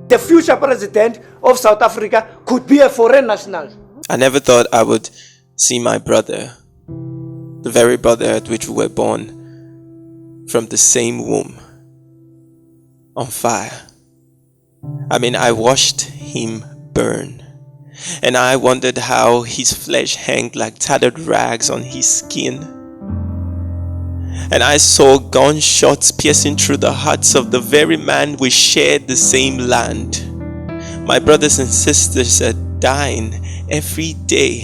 the future president of South Africa could be a foreign national. I never thought I would see my brother, the very brother at which we were born from the same womb, on fire. I watched him burn, and I wondered how his flesh hung like tattered rags on his skin. And I saw gunshots piercing through the hearts of the very man we shared the same land. My brothers and sisters are dying every day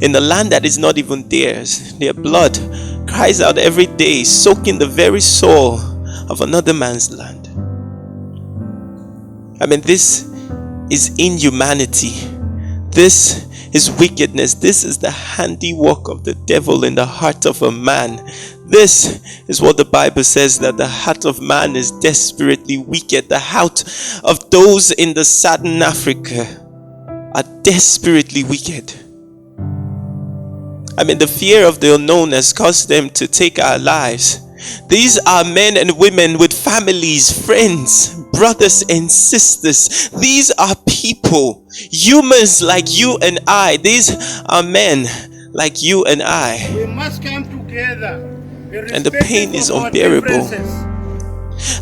in the land that is not even theirs. Their blood cries out every day, soaking the very soul of another man's land. This is inhumanity. This is wickedness. This is the handiwork of the devil in the heart of a man. This is what the Bible says, that the heart of man is desperately wicked. The heart of those in the southern Africa are desperately wicked. The fear of the unknown has caused them to take our lives. These are men and women with families, friends, brothers and sisters. These are people, humans like you and I. These are men like you and I. We must come together. And the pain is unbearable.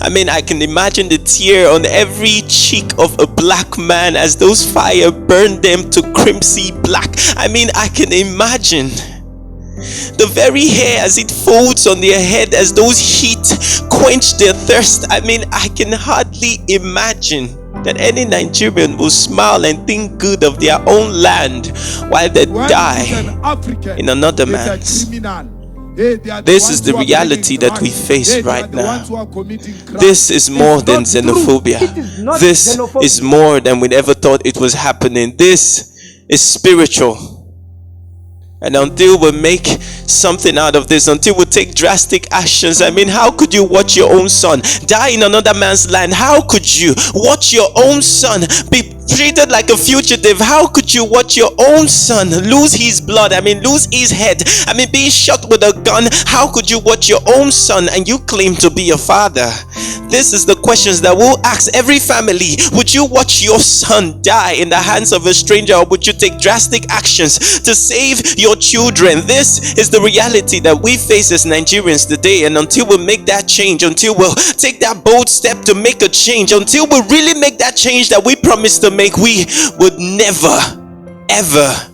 I can imagine the tear on every cheek of a black man as those fire burn them to crimson black. I can imagine the very hair as it folds on their head as those heat quench their thirst. I can hardly imagine that any Nigerian will smile and think good of their own land while they die in another man's. This is the reality that we face right now. This is more than xenophobia. This is more than we ever thought it was happening. This is spiritual. And until we make something out of this, until we take drastic actions, how could you watch your own son die in another man's land? How could you watch your own son be treated like a fugitive? How could you watch your own son lose his blood? lose his head. Being shot with a gun. How could you watch your own son and you claim to be a father? This is the questions that we'll ask every family. Would you watch your son die in the hands of a stranger, or would you take drastic actions to save your children? This is the reality that we face as Nigerians today. And until we make that change, until we'll take that bold step to make a change, until we really make that change that we promised to make, we would never ever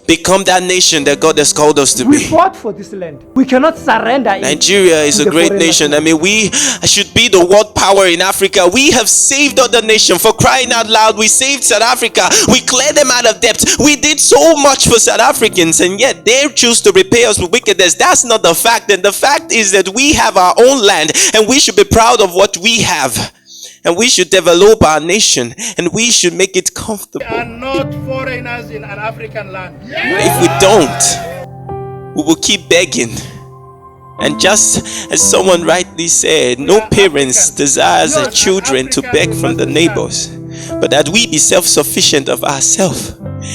become that nation that God has called us to be. We fought for this land. We cannot surrender. Nigeria is a great nation. We should be the world power in Africa. We have saved other nations. For crying out loud, we saved South Africa. We cleared them out of debt. We did so much for South Africans, and yet they choose to repay us with wickedness. That's not the fact. And the fact is that we have our own land, and we should be proud of what we have. And we should develop our nation, and we should make it comfortable. We are not foreigners in an African land. If we don't, we will keep begging. And just as someone rightly said, no parents desires their children to beg from the neighbors, but that we be self-sufficient of ourselves.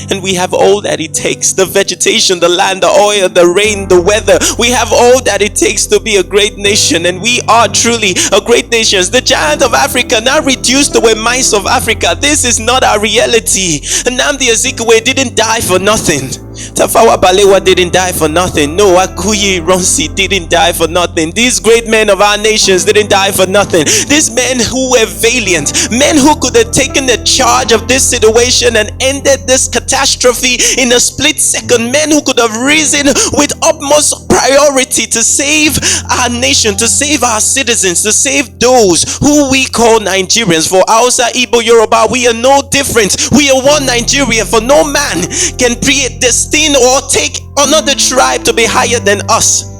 And we have all that it takes: the vegetation, the land, the oil, the rain, the weather. We have all that it takes to be a great nation, and we are truly a great nation. The giant of Africa now reduced to a mice of Africa. This is not our reality. Nnamdi Azikiwe didn't die for nothing. Tafawa Balewa didn't die for nothing. No, Akuyi Ronsi didn't die for nothing. These great men of our nations didn't die for nothing. These men who were valiant, men who could have taken the charge of this situation and ended this catastrophe in a split second, men who could have risen with utmost priority to save our nation, to save our citizens, to save those who we call Nigerians. For Hausa, Igbo, Yoruba, we are no different. We are one Nigeria, for no man can predestine or take another tribe to be higher than us.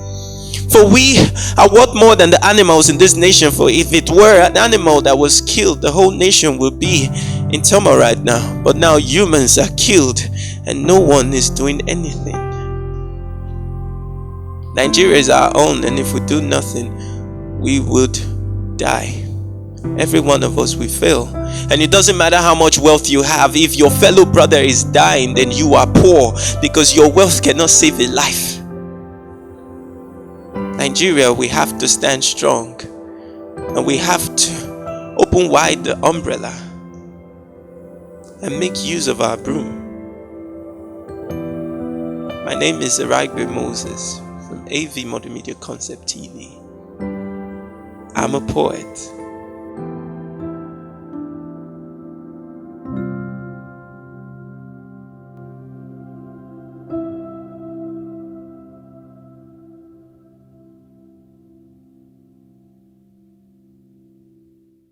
For we are worth more than the animals in this nation. For if it were an animal that was killed, the whole nation would be in turmoil right now. But now humans are killed and no one is doing anything. Nigeria is our own, and if we do nothing, we would die. Every one of us will fail. And it doesn't matter how much wealth you have. If your fellow brother is dying, then you are poor, because your wealth cannot save a life. Nigeria, we have to stand strong, and we have to open wide the umbrella and make use of our broom. My name is Eraigbe Moses from AV Multimedia Concept TV. I'm a poet.